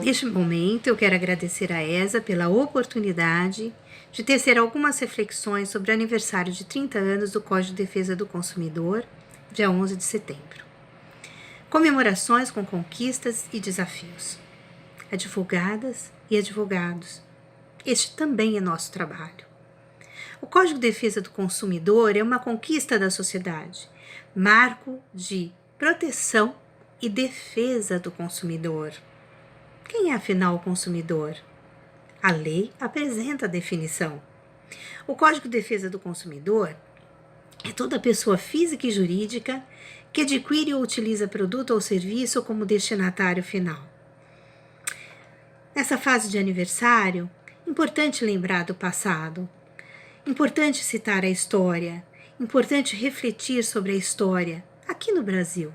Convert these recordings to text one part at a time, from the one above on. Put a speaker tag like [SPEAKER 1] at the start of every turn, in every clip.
[SPEAKER 1] Neste momento, eu quero agradecer a ESA pela oportunidade de tecer algumas reflexões sobre o aniversário de 30 anos do Código de Defesa do Consumidor, dia 11 de setembro. Comemorações com conquistas e desafios. Advogadas e advogados, este também é nosso trabalho. O Código de Defesa do Consumidor é uma conquista da sociedade, marco de proteção e defesa do consumidor. Quem é afinal o consumidor? A lei apresenta a definição. O Código de Defesa do Consumidor é toda pessoa física e jurídica que adquire ou utiliza produto ou serviço como destinatário final. Nessa fase de aniversário, importante lembrar do passado, importante citar a história, importante refletir sobre a história aqui no Brasil.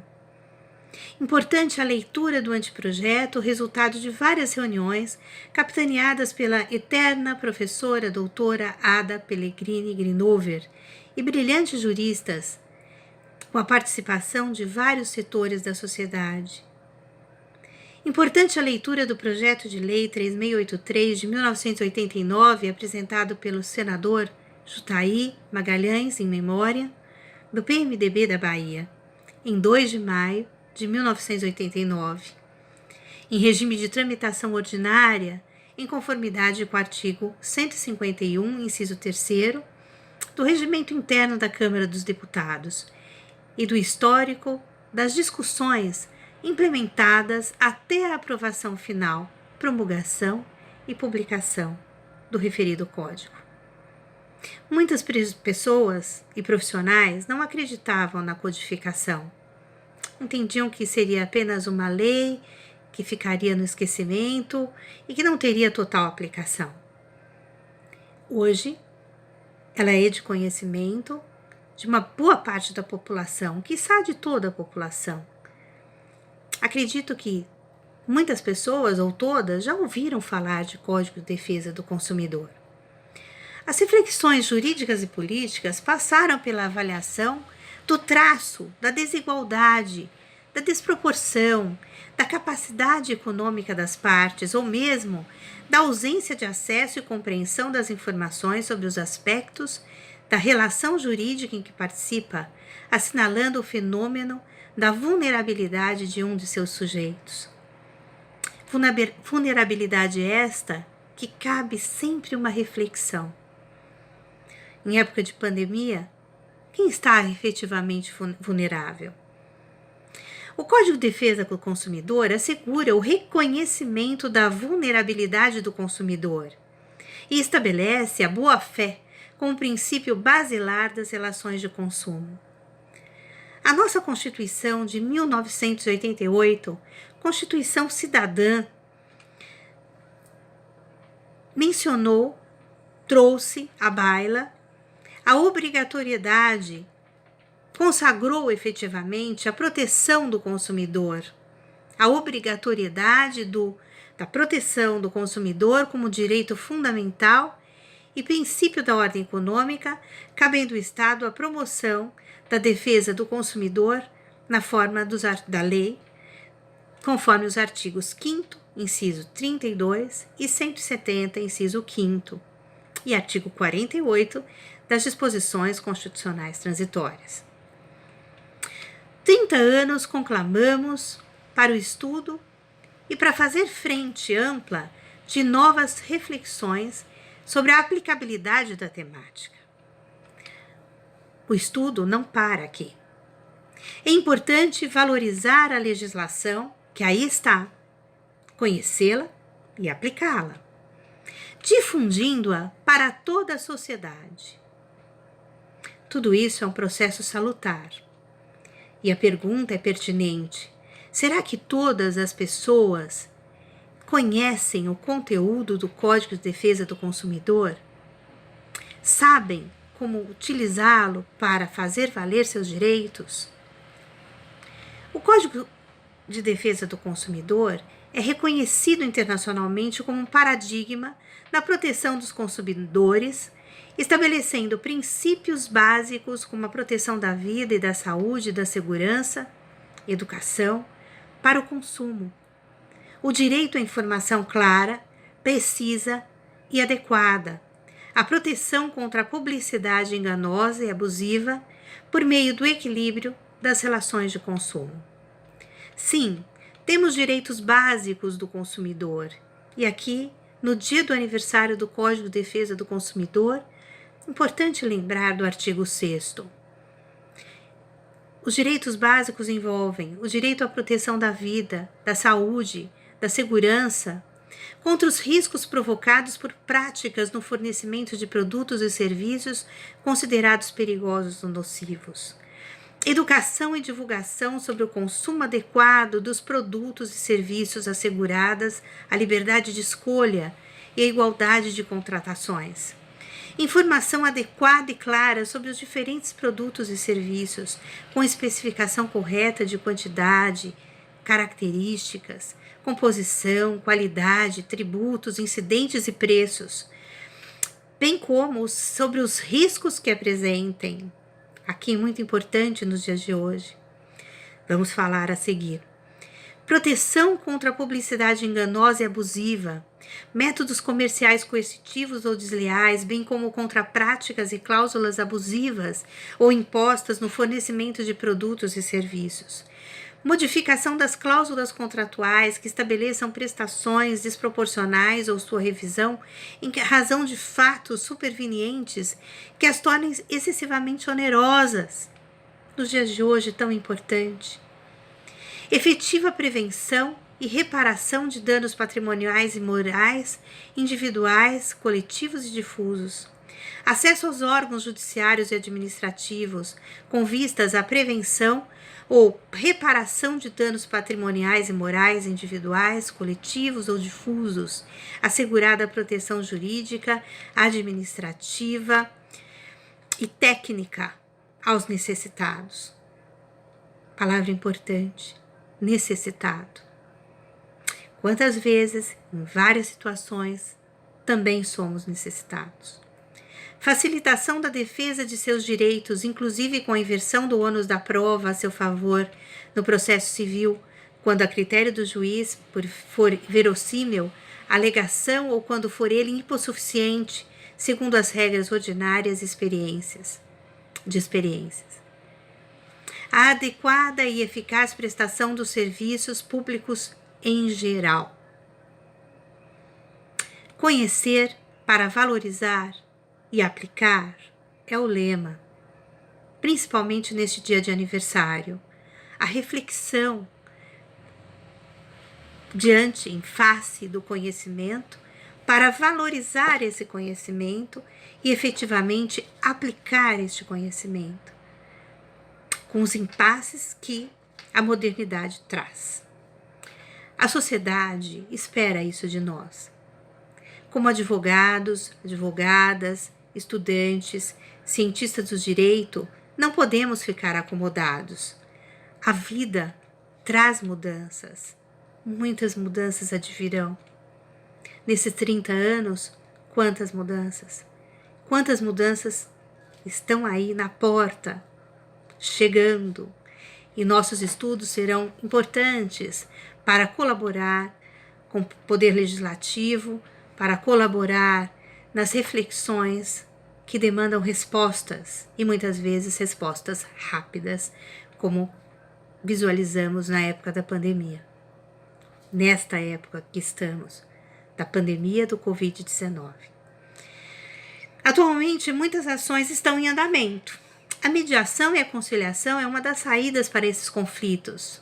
[SPEAKER 1] Importante a leitura do anteprojeto, resultado de várias reuniões capitaneadas pela eterna professora doutora Ada Pellegrini Grinover e brilhantes juristas, com a participação de vários setores da sociedade. Importante a leitura do projeto de lei 3683 de 1989, apresentado pelo senador Jutaí Magalhães, em memória, do PMDB da Bahia, em 2 de maio de 1989, em regime de tramitação ordinária, em conformidade com o artigo 151, inciso 3º, do Regimento Interno da Câmara dos Deputados e do histórico das discussões implementadas até a aprovação final, promulgação e publicação do referido Código. Muitas pessoas e profissionais não acreditavam na codificação. Entendiam que seria apenas uma lei que ficaria no esquecimento e que não teria total aplicação. Hoje, ela é de conhecimento de uma boa parte da população, quiçá de toda a população. Acredito que muitas pessoas, ou todas, já ouviram falar de Código de Defesa do Consumidor. As reflexões jurídicas e políticas passaram pela avaliação do traço, da desigualdade, da desproporção, da capacidade econômica das partes, ou mesmo da ausência de acesso e compreensão das informações sobre os aspectos da relação jurídica em que participa, assinalando o fenômeno da vulnerabilidade de um de seus sujeitos. Vulnerabilidade esta que cabe sempre uma reflexão. Em época de pandemia, quem está efetivamente vulnerável? O Código de Defesa do Consumidor assegura o reconhecimento da vulnerabilidade do consumidor e estabelece a boa-fé como princípio basilar das relações de consumo. A nossa Constituição de 1988, Constituição Cidadã, mencionou, trouxe à baila a obrigatoriedade, consagrou efetivamente a proteção do consumidor, a obrigatoriedade da proteção do consumidor como direito fundamental e princípio da ordem econômica, cabendo ao Estado a promoção da defesa do consumidor na forma da lei, conforme os artigos 5º, inciso 32 e 170, inciso 5º, e artigo 48 das disposições constitucionais transitórias. 30 anos conclamamos para o estudo e para fazer frente ampla de novas reflexões sobre a aplicabilidade da temática. O estudo não para aqui. É importante valorizar a legislação que aí está, conhecê-la e aplicá-la, difundindo-a para toda a sociedade. Tudo isso é um processo salutar. E a pergunta é pertinente: será que todas as pessoas conhecem o conteúdo do Código de Defesa do Consumidor? Sabem como utilizá-lo para fazer valer seus direitos? O Código de Defesa do Consumidor é reconhecido internacionalmente como um paradigma na proteção dos consumidores, estabelecendo princípios básicos como a proteção da vida e da saúde, da segurança, educação, para o consumo, o direito à informação clara, precisa e adequada, a proteção contra a publicidade enganosa e abusiva por meio do equilíbrio das relações de consumo. Sim, temos direitos básicos do consumidor. E aqui, no dia do aniversário do Código de Defesa do Consumidor, importante lembrar do artigo 6º. Os direitos básicos envolvem o direito à proteção da vida, da saúde, da segurança, contra os riscos provocados por práticas no fornecimento de produtos e serviços considerados perigosos ou nocivos. Educação e divulgação sobre o consumo adequado dos produtos e serviços asseguradas a liberdade de escolha e a igualdade de contratações. Informação adequada e clara sobre os diferentes produtos e serviços, com especificação correta de quantidade, características, composição, qualidade, tributos, incidentes e preços, bem como sobre os riscos que apresentem. Aqui, muito importante nos dias de hoje. Vamos falar a seguir. Proteção contra a publicidade enganosa e abusiva, métodos comerciais coercitivos ou desleais, bem como contra práticas e cláusulas abusivas ou impostas no fornecimento de produtos e serviços. Modificação das cláusulas contratuais que estabeleçam prestações desproporcionais ou sua revisão em razão de fatos supervenientes que as tornem excessivamente onerosas. Nos dias de hoje, tão importante. Efetiva prevenção e reparação de danos patrimoniais e morais, individuais, coletivos e difusos. Acesso aos órgãos judiciários e administrativos, com vistas à prevenção ou reparação de danos patrimoniais e morais individuais, coletivos ou difusos, assegurada a proteção jurídica, administrativa e técnica aos necessitados. Palavra importante, necessitado. Quantas vezes, em várias situações, também somos necessitados. Facilitação da defesa de seus direitos, inclusive com a inversão do ônus da prova a seu favor no processo civil, quando a critério do juiz for verossímil a alegação ou quando for ele hipossuficiente, segundo as regras ordinárias de experiências. A adequada e eficaz prestação dos serviços públicos em geral. Conhecer para valorizar e aplicar é o lema, principalmente neste dia de aniversário. A reflexão em face do conhecimento para valorizar esse conhecimento e efetivamente aplicar este conhecimento, com os impasses que a modernidade traz. A sociedade espera isso de nós. Como advogados, advogadas, estudantes, cientistas do direito, não podemos ficar acomodados. A vida traz mudanças. Muitas mudanças advirão. Nesses 30 anos, quantas mudanças? Quantas mudanças estão aí na porta, chegando? E nossos estudos serão importantes para colaborar com o Poder Legislativo, para colaborar nas reflexões que demandam respostas, e muitas vezes respostas rápidas, como visualizamos na época da pandemia. Nesta época que estamos, da pandemia do Covid-19. Atualmente, muitas ações estão em andamento. A mediação e a conciliação é uma das saídas para esses conflitos,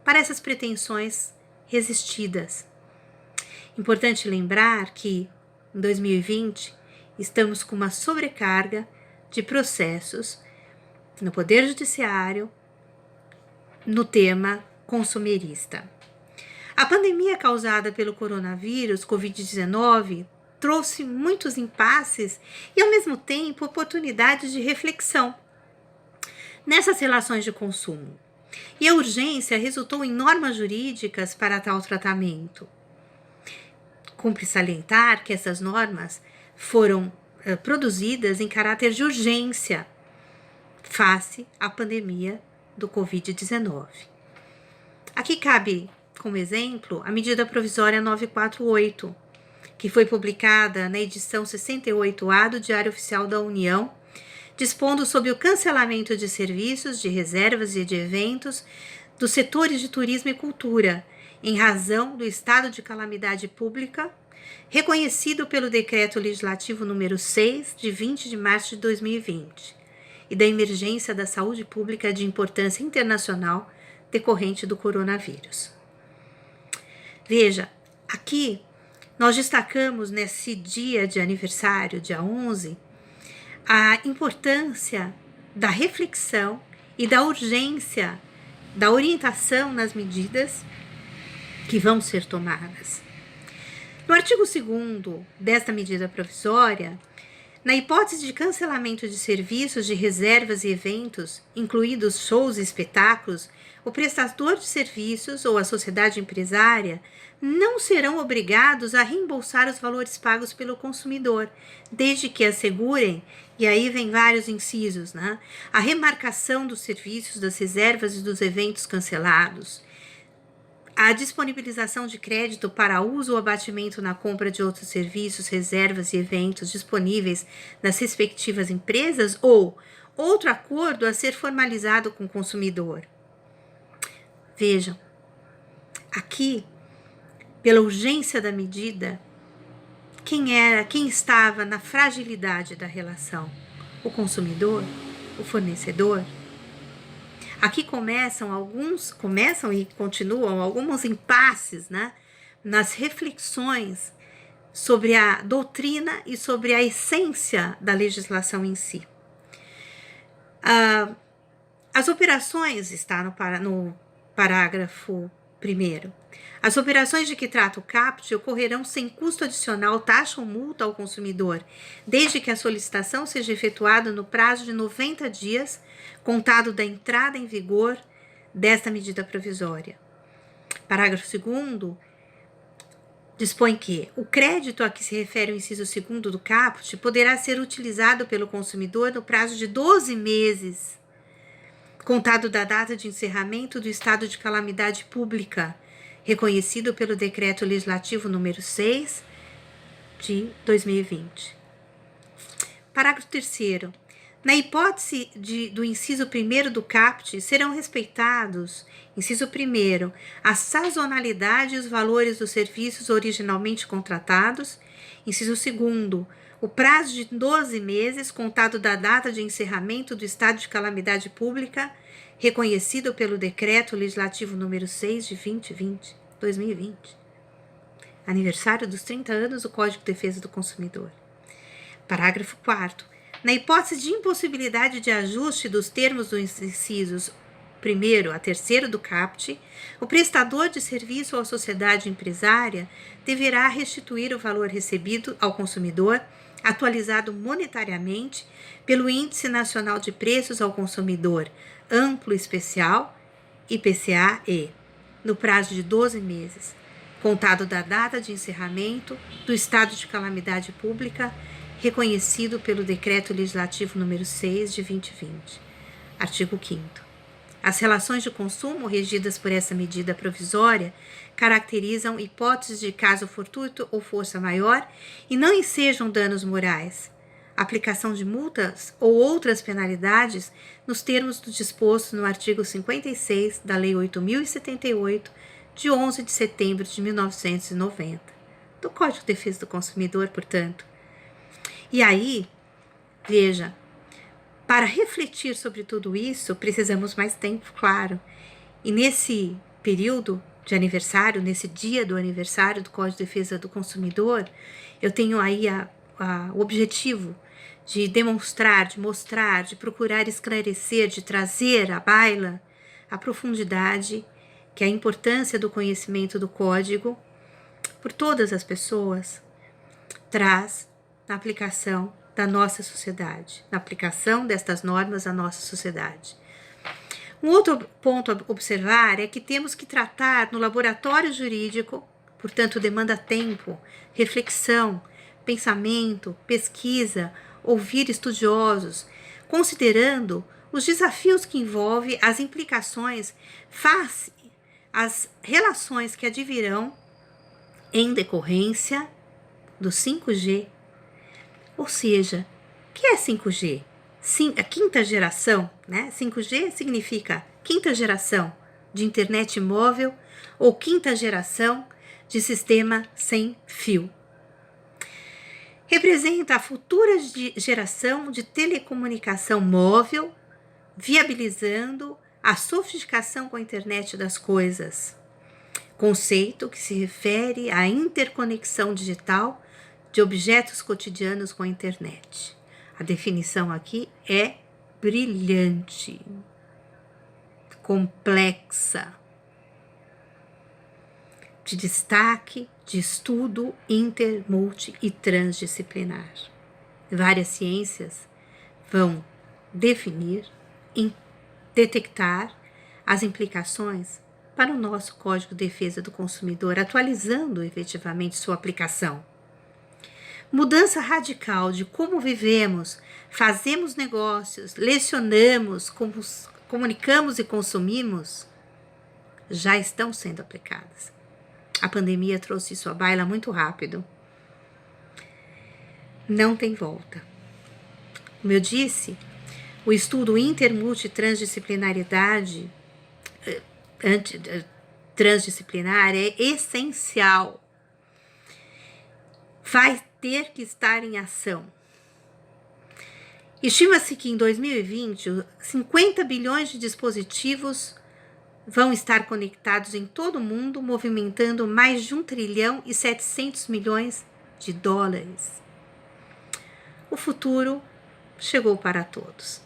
[SPEAKER 1] para essas pretensões resistidas. Importante lembrar que, em 2020, estamos com uma sobrecarga de processos no Poder Judiciário no tema consumerista. A pandemia causada pelo coronavírus, Covid-19, trouxe muitos impasses e, ao mesmo tempo, oportunidades de reflexão nessas relações de consumo. E a urgência resultou em normas jurídicas para tal tratamento. Cumpre salientar que essas normas foram produzidas em caráter de urgência face à pandemia do Covid-19. Aqui cabe como exemplo, a medida provisória 948, que foi publicada na edição 68A do Diário Oficial da União, dispondo sobre o cancelamento de serviços, de reservas e de eventos dos setores de turismo e cultura, em razão do estado de calamidade pública, reconhecido pelo Decreto Legislativo número 6, de 20 de março de 2020, e da emergência da saúde pública de importância internacional decorrente do coronavírus. Veja, aqui nós destacamos nesse dia de aniversário, dia 11, a importância da reflexão e da urgência da orientação nas medidas que vão ser tomadas. No artigo 2º desta medida provisória, na hipótese de cancelamento de serviços, de reservas e eventos, incluídos shows e espetáculos, o prestador de serviços ou a sociedade empresária não serão obrigados a reembolsar os valores pagos pelo consumidor, desde que assegurem, e aí vem vários incisos, né? A remarcação dos serviços, das reservas e dos eventos cancelados, a disponibilização de crédito para uso ou abatimento na compra de outros serviços, reservas e eventos disponíveis nas respectivas empresas ou outro acordo a ser formalizado com o consumidor. Vejam, aqui, pela urgência da medida, quem estava na fragilidade da relação? O consumidor? O fornecedor? Aqui começam e continuam alguns impasses, né, nas reflexões sobre a doutrina e sobre a essência da legislação em si. As operações, está no parágrafo 1º. As operações de que trata o caput ocorrerão sem custo adicional, taxa ou multa ao consumidor, desde que a solicitação seja efetuada no prazo de 90 dias, contado da entrada em vigor desta medida provisória. Parágrafo 2º dispõe que o crédito a que se refere o inciso 2º do caput poderá ser utilizado pelo consumidor no prazo de 12 meses, contado da data de encerramento do estado de calamidade pública, reconhecido pelo Decreto Legislativo número 6 de 2020. Parágrafo 3º. Na hipótese do inciso 1º do caput, serão respeitados, inciso 1º, a sazonalidade e os valores dos serviços originalmente contratados, inciso 2º, o prazo de 12 meses, contado da data de encerramento do estado de calamidade pública, reconhecido pelo Decreto Legislativo número 6 de 2020. Aniversário dos 30 anos do Código de Defesa do Consumidor. Parágrafo 4º. Na hipótese de impossibilidade de ajuste dos termos dos incisos 1º a 3º do caput, o prestador de serviço ou a sociedade empresária deverá restituir o valor recebido ao consumidor, atualizado monetariamente pelo Índice Nacional de Preços ao Consumidor Amplo Especial, IPCA-E, no prazo de 12 meses, contado da data de encerramento do estado de calamidade pública, reconhecido pelo Decreto Legislativo número 6 de 2020. Artigo 5º. As relações de consumo regidas por essa medida provisória caracterizam hipóteses de caso fortuito ou força maior e não ensejam danos morais, aplicação de multas ou outras penalidades nos termos do disposto no artigo 56 da Lei 8.078, de 11 de setembro de 1990, do Código de Defesa do Consumidor, portanto. E aí, veja, para refletir sobre tudo isso, precisamos mais tempo, claro. E nesse período de aniversário, nesse dia do aniversário do Código de Defesa do Consumidor, eu tenho aí o objetivo de demonstrar, de mostrar, de procurar esclarecer, de trazer à baila a profundidade que a importância do conhecimento do Código por todas as pessoas traz na aplicação da nossa sociedade, na aplicação destas normas à nossa sociedade. Um outro ponto a observar é que temos que tratar no laboratório jurídico, portanto demanda tempo, reflexão, pensamento, pesquisa, ouvir estudiosos, considerando os desafios que envolve as implicações face as relações que advirão em decorrência do 5G. Ou seja, o que é 5G? A quinta geração, né? 5G significa quinta geração de internet móvel ou quinta geração de sistema sem fio. Representa a futura geração de telecomunicação móvel, viabilizando a sofisticação com a internet das coisas. Conceito que se refere à interconexão digital de objetos cotidianos com a internet. A definição aqui é brilhante, complexa, de destaque, de estudo inter, multi e transdisciplinar. Várias ciências vão definir, detectar as implicações para o nosso Código de Defesa do Consumidor, atualizando efetivamente sua aplicação. Mudança radical de como vivemos, fazemos negócios, lecionamos, comunicamos e consumimos, já estão sendo aplicadas. A pandemia trouxe isso à baila muito rápido. Não tem volta. Como eu disse, o estudo intermultitransdisciplinaridade transdisciplinar é essencial. Vai ter que estar em ação. Estima-se que em 2020, 50 bilhões de dispositivos vão estar conectados em todo o mundo, movimentando mais de 1 trilhão e 700 milhões de dólares. O futuro chegou para todos.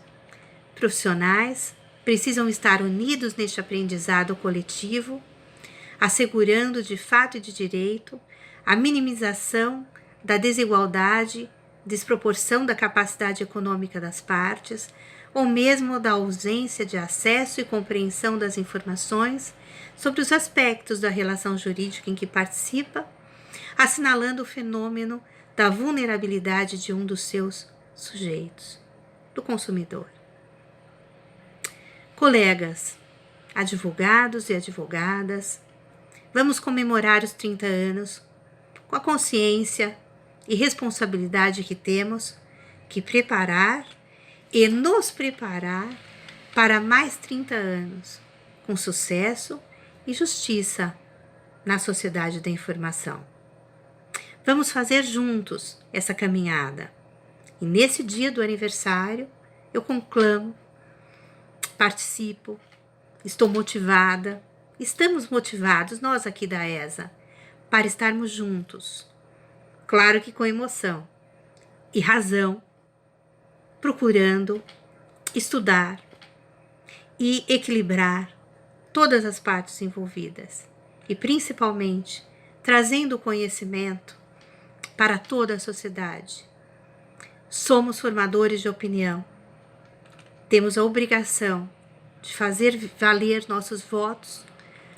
[SPEAKER 1] Profissionais precisam estar unidos neste aprendizado coletivo, assegurando de fato e de direito a minimização da desigualdade, desproporção da capacidade econômica das partes, ou mesmo da ausência de acesso e compreensão das informações sobre os aspectos da relação jurídica em que participa, assinalando o fenômeno da vulnerabilidade de um dos seus sujeitos, do consumidor. Colegas, advogados e advogadas, vamos comemorar os 30 anos com a consciência e responsabilidade que temos que preparar e nos preparar para mais 30 anos, com sucesso e justiça na sociedade da informação. Vamos fazer juntos essa caminhada. E nesse dia do aniversário, eu conclamo, participo, estou motivada, estamos motivados, nós aqui da ESA, para estarmos juntos. Claro que com emoção e razão, procurando estudar e equilibrar todas as partes envolvidas e principalmente trazendo o conhecimento para toda a sociedade. Somos formadores de opinião, temos a obrigação de fazer valer nossos votos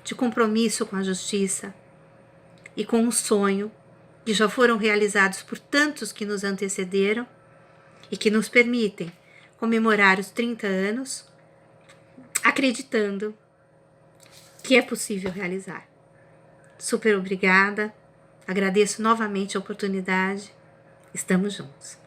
[SPEAKER 1] de compromisso com a justiça e com o sonho que já foram realizados por tantos que nos antecederam e que nos permitem comemorar os 30 anos, acreditando que é possível realizar. Super obrigada, agradeço novamente a oportunidade, estamos juntos.